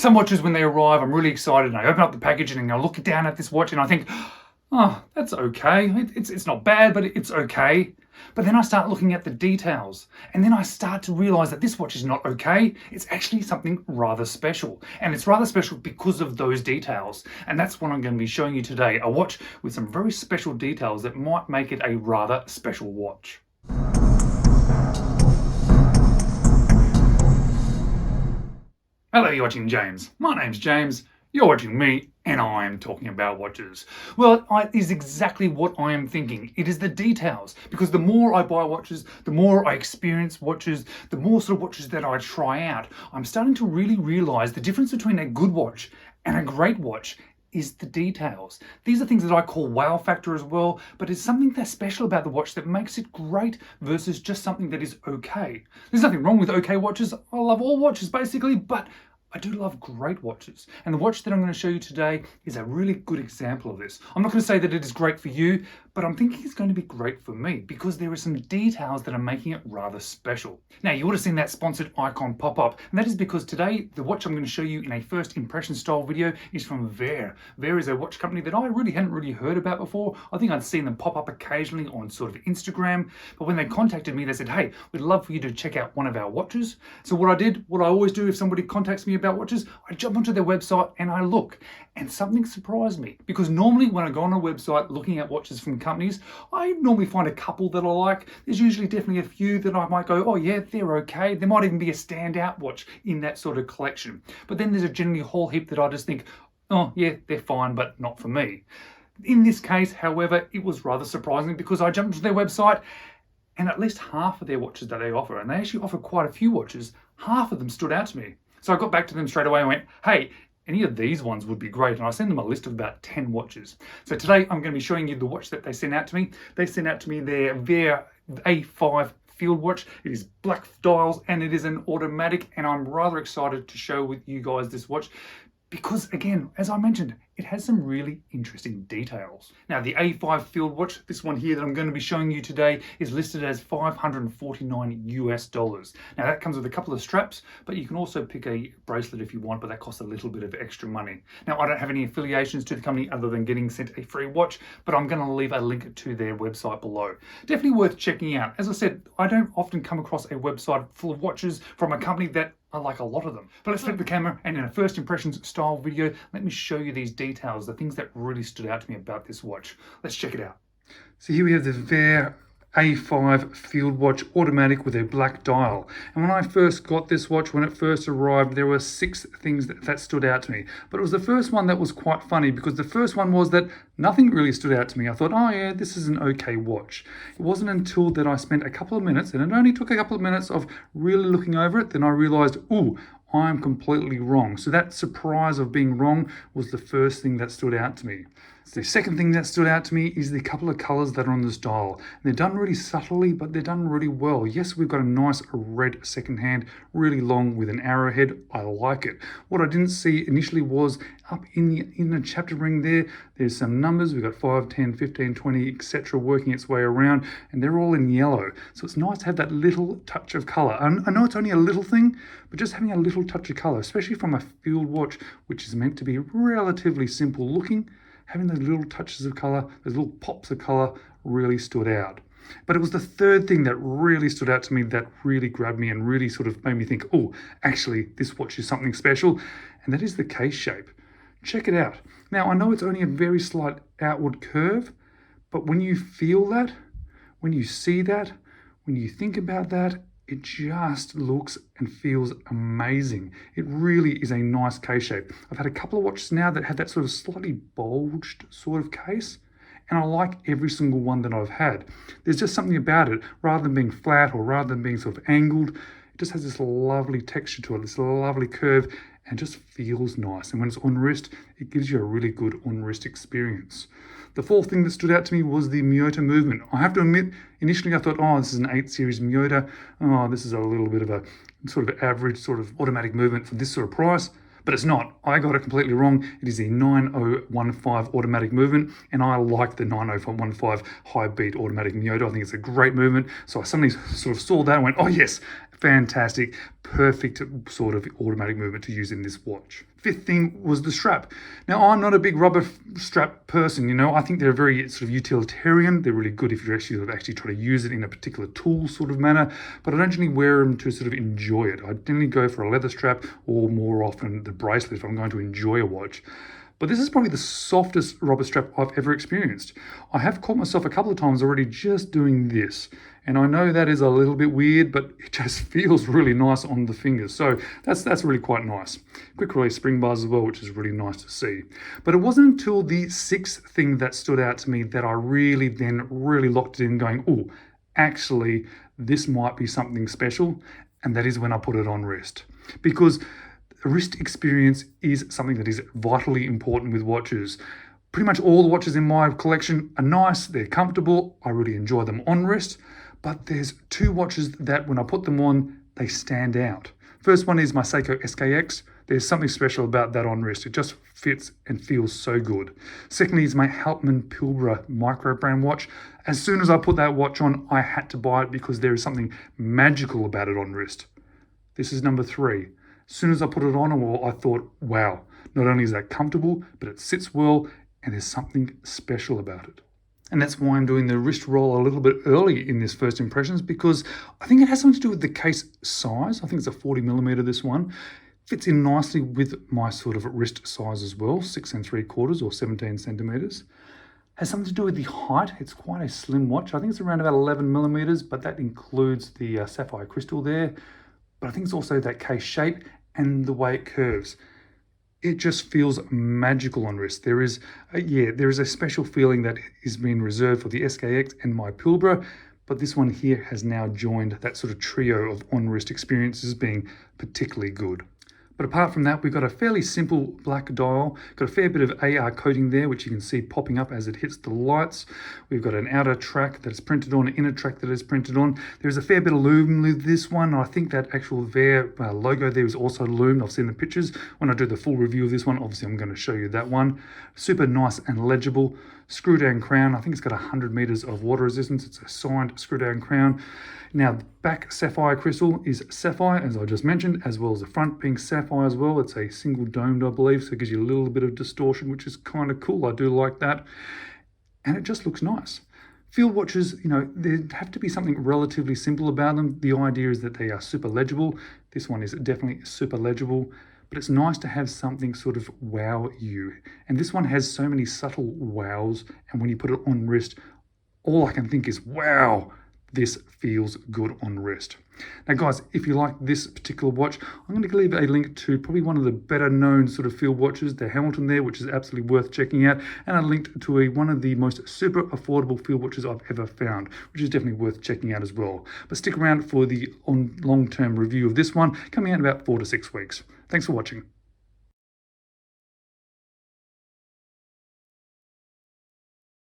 Some watches, when they arrive, I'm really excited and I open up the package and I look down at this watch and I think, oh, that's okay. It's not bad, but it's okay. But then I start looking at the details and then I start to realize that this watch is not okay. It's actually something rather special, and it's rather special because of those details. And that's what I'm going to be showing you today, a watch with some very special details that might make it a rather special watch. Hello, you're watching James. My name's James, you're watching me, and I'm talking about watches. Well, it is exactly what I am thinking. It is the details, because the more I buy watches, the more I experience watches, the more sort of watches that I try out, I'm starting to really realize the difference between a good watch and a great watch is the details. These are things that I call wow factor as well, but it's something that's special about the watch that makes it great versus just something that is okay. There's nothing wrong with okay watches. I love all watches basically, but I do love great watches, and the watch that I'm going to show you today is a really good example of this. I'm not going to say that it is great for you, but I'm thinking it's going to be great for me because there are some details that are making it rather special. Now, you would have seen that sponsored icon pop up, and that is because today the watch I'm going to show you in a first impression style video is from Vaer. Vaer is a watch company that I hadn't heard about before. I think I'd seen them pop up occasionally on sort of Instagram, but when they contacted me, they said, hey, we'd love for you to check out one of our watches. So what I always do if somebody contacts me about watches, I jump onto their website and I look, and something surprised me, because normally when I go on a website looking at watches from companies, I normally find a couple that I like. There's usually definitely a few that I might go, oh yeah, they're okay. There might even be a standout watch in that sort of collection. But then there's a generally whole heap that I just think, oh yeah, they're fine, but not for me. In this case, however, it was rather surprising because I jumped to their website and at least half of their watches that they offer, and they actually offer quite a few watches, half of them stood out to me. So I got back to them straight away and went, hey, any of these ones would be great. And I sent them a list of about 10 watches. So today I'm going to be showing you the watch that they sent out to me. They sent out to me their Vaer A5 field watch. It is black dials and it is an automatic, and I'm rather excited to show with you guys this watch because, again, as I mentioned, it has some really interesting details. Now, the A5 field watch, this one here that I'm going to be showing you today, is listed as $549 US. Now, that comes with a couple of straps, but you can also pick a bracelet if you want, but that costs a little bit of extra money. Now, I don't have any affiliations to the company other than getting sent a free watch, but I'm going to leave a link to their website below. Definitely worth checking out. As I said, I don't often come across a website full of watches from a company that I like a lot of them. But let's flip the camera, and in a first impressions style video, let me show you these details, the things that really stood out to me about this watch. Let's check it out. So here we have the Vaer A5 field watch automatic with a black dial. And when I first got this watch, when it first arrived, there were 6 things that stood out to me. But it was the first one that was quite funny, because the first one was that nothing really stood out to me. I thought, oh yeah, this is an okay watch. It wasn't until that I spent a couple of minutes, and it only took a couple of minutes of really looking over it, then I realized, ooh, I'm completely wrong. So that surprise of being wrong was the first thing that stood out to me. The second thing that stood out to me is the couple of colors that are on this dial. And they're done really subtly, but they're done really well. Yes, we've got a nice red second hand, really long with an arrowhead. I like it. What I didn't see initially was up in the chapter ring there's some numbers. We've got 5, 10, 15, 20, etc. working its way around, and they're all in yellow. So it's nice to have that little touch of color. I know it's only a little thing, but just having a little touch of color, especially from a field watch, which is meant to be relatively simple looking, having those little touches of color, those little pops of color really stood out. But it was the third thing that really stood out to me that really grabbed me and really sort of made me think, oh, actually, this watch is something special, and that is the case shape. Check it out. Now, I know it's only a very slight outward curve, but when you feel that, when you see that, when you think about that, it just looks and feels amazing. It really is a nice case shape. I've had a couple of watches now that had that sort of slightly bulged sort of case, and I like every single one that I've had. There's just something about it, rather than being flat or rather than being sort of angled, it just has this lovely texture to it, this lovely curve, and just feels nice. And when it's on wrist, it gives you a really good on wrist experience. The fourth thing that stood out to me was the Miyota movement. I have to admit, initially I thought, oh, this is an 8 series Miyota. Oh, this is a little bit of a sort of average sort of automatic movement for this sort of price. But it's not. I got it completely wrong. It is a 9015 automatic movement, and I like the 9015 high beat automatic Miyota. I think it's a great movement. So I suddenly sort of saw that and went, oh yes, fantastic, perfect sort of automatic movement to use in this watch. Fifth thing was the strap. Now, I'm not a big rubber strap person, you know. I think they're very sort of utilitarian. They're really good if you're actually try to use it in a particular tool sort of manner, but I don't generally wear them to sort of enjoy it. I generally go for a leather strap or more often the bracelet if I'm going to enjoy a watch. But this is probably the softest rubber strap I've ever experienced. I have caught myself a couple of times already just doing this. And I know that is a little bit weird, but it just feels really nice on the fingers. So that's really quite nice. Quick release spring bars as well, which is really nice to see. But it wasn't until the sixth thing that stood out to me that I really locked it in going, oh, actually, this might be something special. And that is when I put it on wrist. Because the wrist experience is something that is vitally important with watches. Pretty much all the watches in my collection are nice, they're comfortable, I really enjoy them on wrist, but there's two watches that when I put them on, they stand out. First one is my Seiko SKX. There's something special about that on wrist. It just fits and feels so good. Secondly is my Hauptmann Pilbara microbrand watch. As soon as I put that watch on, I had to buy it because there is something magical about it on wrist. This is number 3. As soon as I put it on, well, I thought, wow, not only is that comfortable, but it sits well and there's something special about it. And that's why I'm doing the wrist roll a little bit early in this first impressions, because I think it has something to do with the case size. I think it's a 40mm, this one. Fits in nicely with my sort of wrist size as well, 6 3/4 or 17 centimeters. Has something to do with the height. It's quite a slim watch. I think it's around about 11mm, but that includes the sapphire crystal there. But I think it's also that case shape and the way it curves. It just feels magical on wrist. There is a special feeling that is being reserved for the SKX and my Pilbara, but this one here has now joined that sort of trio of on-wrist experiences being particularly good. But apart from that, we've got a fairly simple black dial, got a fair bit of AR coating there, which you can see popping up as it hits the lights. We've got an outer track that is printed on, an inner track that is printed on. There's a fair bit of lume with this one. I think that actual Vaer logo there is also loomed. I've seen the pictures. When I do the full review of this one, obviously I'm going to show you that one. Super nice and legible. Screw down crown. I think it's got 100 meters of water resistance. It's a signed screw down crown. Now, the back sapphire crystal is sapphire, as I just mentioned, as well as the front being sapphire as well. It's a single domed, I believe, so it gives you a little bit of distortion, which is kind of cool. I do like that. And it just looks nice. Field watches, you know, there have to be something relatively simple about them. The idea is that they are super legible. This one is definitely super legible. But it's nice to have something sort of wow you. And this one has so many subtle wows. And when you put it on wrist, all I can think is, wow, this feels good on wrist. Now guys, if you like this particular watch, I'm going to leave a link to probably one of the better known sort of field watches, the Hamilton there, which is absolutely worth checking out. And I linked to one of the most super affordable field watches I've ever found, which is definitely worth checking out as well. But stick around for the long-term review of this one, coming out in about 4 to 6 weeks. Thanks for watching.